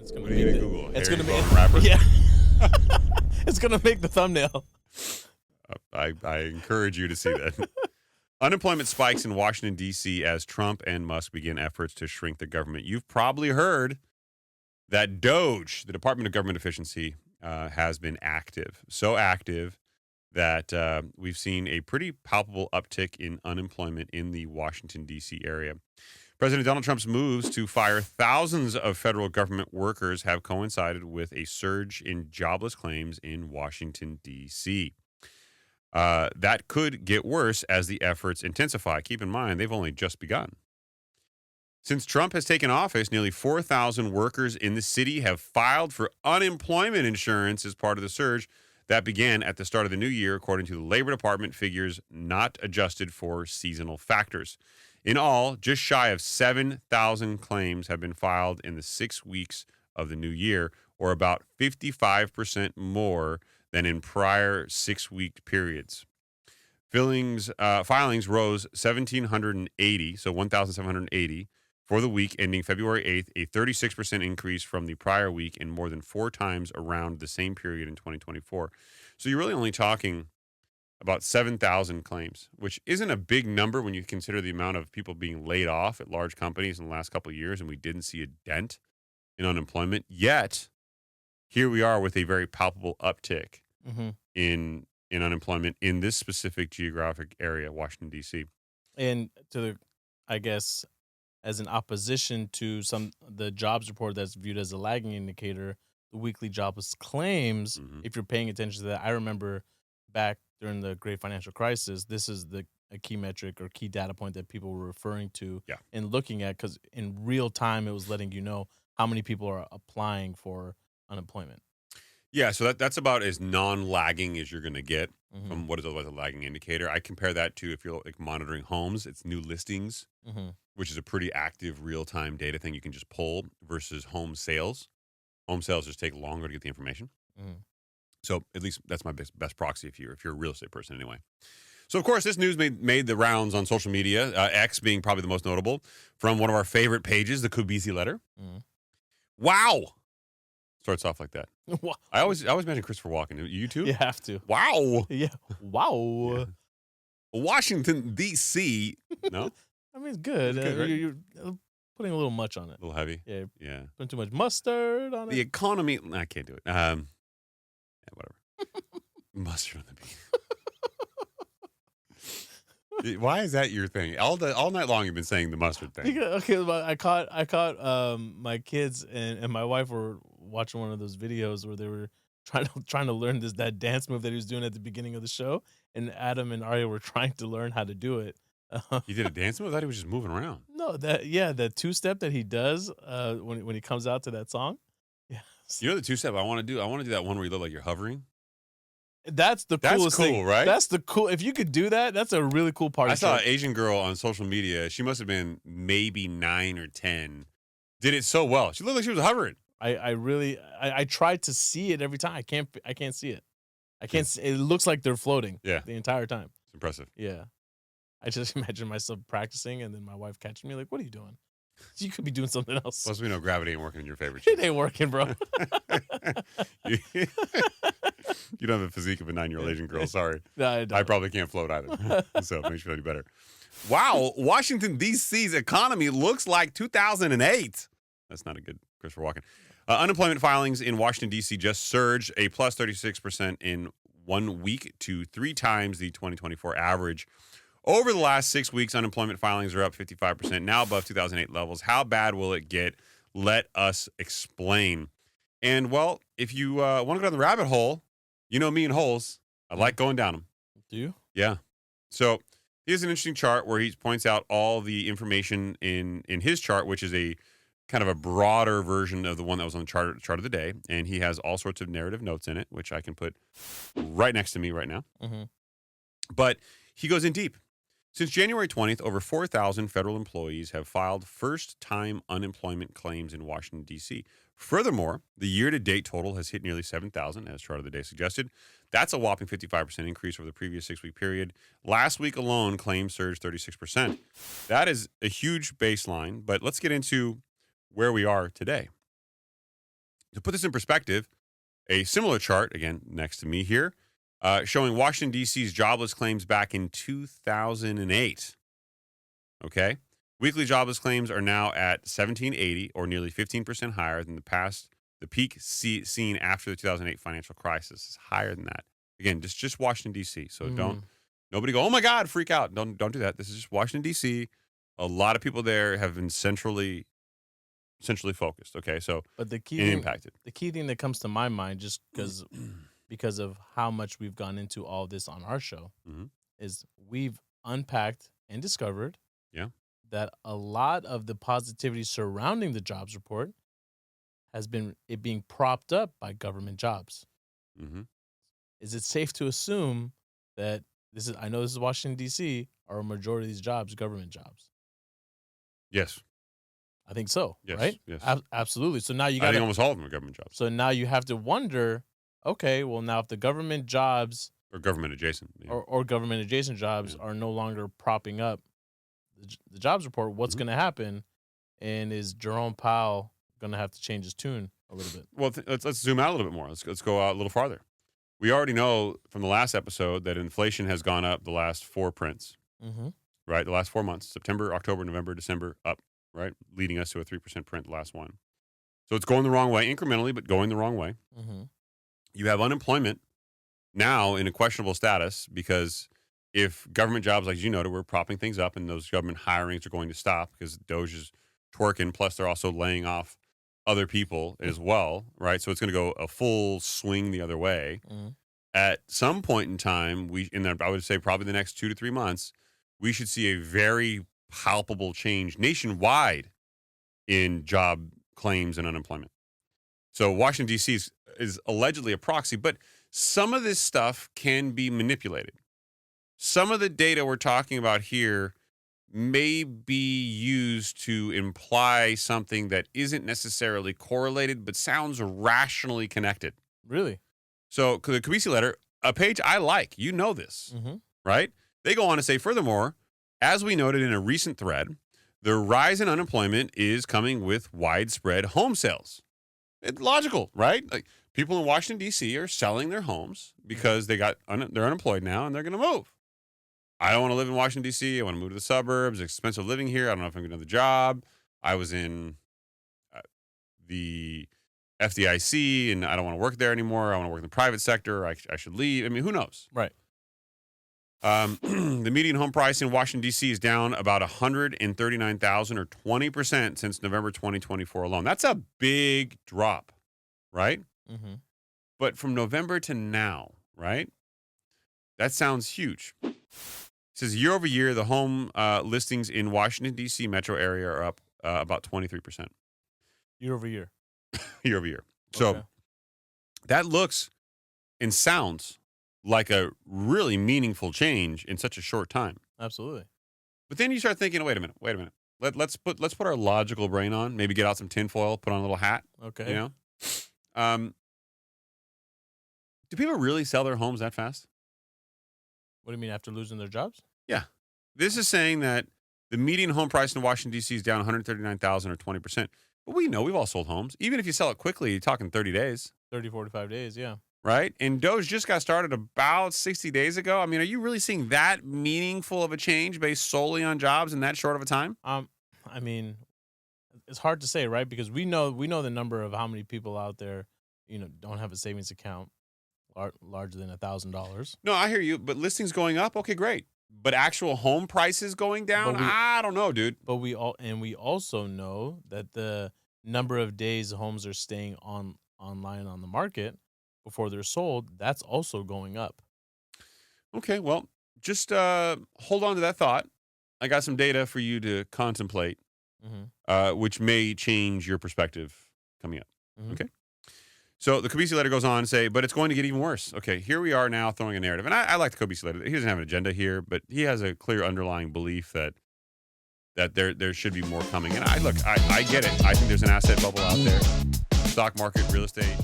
It's gonna What are you make gonna the, Google? it's Harry gonna Bone make rapper? yeah. It's gonna make the thumbnail. I encourage you to see that. Unemployment spikes in Washington, D.C. as Trump and Musk begin efforts to shrink the government. You've probably heard that DOGE, the Department of Government Efficiency, has been active. So active that we've seen a pretty palpable uptick in unemployment in the Washington, D.C. area. President Donald Trump's moves to fire thousands of federal government workers have coincided with a surge in jobless claims in Washington, D.C. That could get worse as the efforts intensify. Keep in mind, they've only just begun. Since Trump has taken office, nearly 4,000 workers in the city have filed for unemployment insurance as part of the surge that began at the start of the new year, according to the Labor Department figures not adjusted for seasonal factors. In all, just shy of 7,000 claims have been filed in the 6 weeks of the new year, or about 55% more than in prior 6-week periods. Filings rose 1,780, so 1,780 for the week ending February 8th, a 36% increase from the prior week and more than 4 times around the same period in 2024. So you're really only talking about 7,000 claims, which isn't a big number when you consider the amount of people being laid off at large companies in the last couple of years, and we didn't see a dent in unemployment. Yet, here we are with a very palpable uptick in unemployment in this specific geographic area, Washington, D.C. And I guess, as an opposition to the jobs report that's viewed as a lagging indicator, the weekly jobless claims, if you're paying attention to that, I remember back during the great financial crisis, this is a key metric or key data point that people were referring to and looking at, because in real time, it was letting you know how many people are applying for unemployment. Yeah, so that's about as non-lagging as you're going to get from what is otherwise a lagging indicator. I compare that to if you're like monitoring homes, it's new listings, which is a pretty active real-time data thing you can just pull versus home sales. Home sales just take longer to get the information. So at least that's my best proxy if you're a real estate person anyway. So, of course, this news made the rounds on social media, X being probably the most notable, from one of our favorite pages, the Kobeissi Letter. Wow! Starts off like that. I always imagine Christopher Walken. You too? You have to. Wow! Yeah. Wow. Yeah. Washington, D.C. No? I mean, it's good. It's good, right? You're putting a little much on it. A little heavy? Yeah. Putting too much mustard on The it. economy... I can't do it. Yeah, whatever. Mustard on the bean. Why is that your thing? All night long you've been saying the mustard thing. But I caught my kids and my wife were watching one of those videos where they were trying to learn that dance move that he was doing at the beginning of the show, and Adam and Arya were trying to learn how to do it. He did a dance move? I thought he was just moving around. No, the two-step that he does when he comes out to that song. Yeah. You know the two-step I want to do? I want to do that one where you look like you're hovering. That's the coolest cool, thing, right? That's the cool. If you could do that, that's a really cool part. I saw an Asian girl on social media. She must have been maybe 9 or 10. Did it so well. She looked like she was hovering. I tried to see it every time. I can't see it. I can't see, it looks like they're floating the entire time. It's impressive. Yeah. I just imagine myself practicing and then my wife catching me like, what are you doing? You could be doing something else. Plus, we know gravity ain't working in your favor. It ain't working, bro. You don't have the physique of a 9-year-old Asian girl. Sorry. No, I don't. I probably can't float either. So it makes you feel any better. Wow. Washington, D.C.'s economy looks like 2008. That's not a good Christopher Walken. Unemployment filings in Washington, D.C. just surged a plus 36% in 1 week to 3 times the 2024 average. Over the last 6 weeks, unemployment filings are up 55%, now above 2008 levels. How bad will it get? Let us explain. And, well, if you want to go down the rabbit hole, you know me and holes. I like going down them. Do you? Yeah. So here's an interesting chart where he points out all the information in his chart, which is a kind of a broader version of the one that was on the chart of the day. And he has all sorts of narrative notes in it, which I can put right next to me right now. But he goes in deep. Since January 20th, over 4,000 federal employees have filed first-time unemployment claims in Washington, D.C. Furthermore, the year-to-date total has hit nearly 7,000, as Chart of the Day suggested. That's a whopping 55% increase over the previous 6-week period. Last week alone, claims surged 36%. That is a huge baseline, but let's get into where we are today. To put this in perspective, a similar chart, again, next to me here, showing Washington, D.C.'s jobless claims back in 2008. Okay? Weekly jobless claims are now at 1780, or nearly 15% higher than the peak seen after the 2008 financial crisis. Is higher than that. Again, just Washington, D.C. So nobody go, oh my God, freak out. Don't do that. This is just Washington, D.C. A lot of people there have been centrally focused. Okay, so but the key impacted. The key thing that comes to my mind, just because of how much we've gone into all this on our show, is we've unpacked and discovered that a lot of the positivity surrounding the jobs report has been it being propped up by government jobs. Is it safe to assume that I know this is Washington, D.C., are a majority of these jobs government jobs? Yes. I think so, yes, right? Yes. Absolutely. So now you got I think almost all of them are government jobs. So now you have to wonder, okay, well, now if the government jobs or government adjacent or government adjacent jobs are no longer propping up the jobs report, what's going to happen? And is Jerome Powell going to have to change his tune a little bit? Well, let's zoom out a little bit more. Let's go out a little farther. We already know from the last episode that inflation has gone up the last 4 prints, right? The last 4 months, September, October, November, December, up, right? Leading us to a 3% print, the last one. So it's going the wrong way, incrementally, but going the wrong way. You have unemployment now in a questionable status because if government jobs, like you noted, we're propping things up and those government hirings are going to stop because Doge is twerking, plus they're also laying off other people as well, right? So it's going to go a full swing the other way. At some point in time, I would say probably the next 2 to 3 months, we should see a very palpable change nationwide in job claims and unemployment. So Washington, D.C. is allegedly a proxy, but some of this stuff can be manipulated. Some of the data we're talking about here may be used to imply something that isn't necessarily correlated, but sounds rationally connected. Really? So the Kobeissi Letter, a page I like, you know this, right? They go on to say, furthermore, as we noted in a recent thread, the rise in unemployment is coming with widespread home sales. It's logical, right? Like people in Washington, D.C. are selling their homes because they're unemployed now and they're going to move. I don't want to live in Washington, D.C. I want to move to the suburbs. It's expensive living here. I don't know if I'm going to have the job. I was in the FDIC and I don't want to work there anymore. I want to work in the private sector. I should leave. I mean, who knows? Right. The median home price in Washington, D.C. is down about $139,000 or 20% since November 2024 alone. That's a big drop, right? But from November to now, right? That sounds huge. It says year over year, the home listings in Washington, D.C. metro area are up about 23%. Year over year. Year over year. So that looks and sounds like a really meaningful change in such a short time. Absolutely. But then you start thinking, wait a minute. Let's put our logical brain on, maybe get out some tinfoil, put on a little hat. Okay. You know? Do people really sell their homes that fast? What do you mean, after losing their jobs? Yeah. This is saying that the median home price in Washington, D.C. is down $139,000 or 20%. But we know we've all sold homes. Even if you sell it quickly, you're talking 30 days. 30, 45 days, yeah. Right? And Doge just got started about 60 days ago. I mean, are you really seeing that meaningful of a change based solely on jobs in that short of a time? I mean, it's hard to say, right? Because we know the number of how many people out there, don't have a savings account larger than $1,000. No, I hear you. But listings going up, okay, great. But actual home prices going down, I don't know, dude. But we also know that the number of days homes are staying online on the market before they're sold, that's also going up. Okay, well, just hold on to that thought. I got some data for you to contemplate, which may change your perspective coming up. Okay. So the Kobeissi Letter goes on to say, but it's going to get even worse. Okay, here we are now throwing a narrative. And I like the Kobeissi Letter. He doesn't have an agenda here, but he has a clear underlying belief that there should be more coming. And I get it. I think there's an asset bubble out there. Stock market, real estate,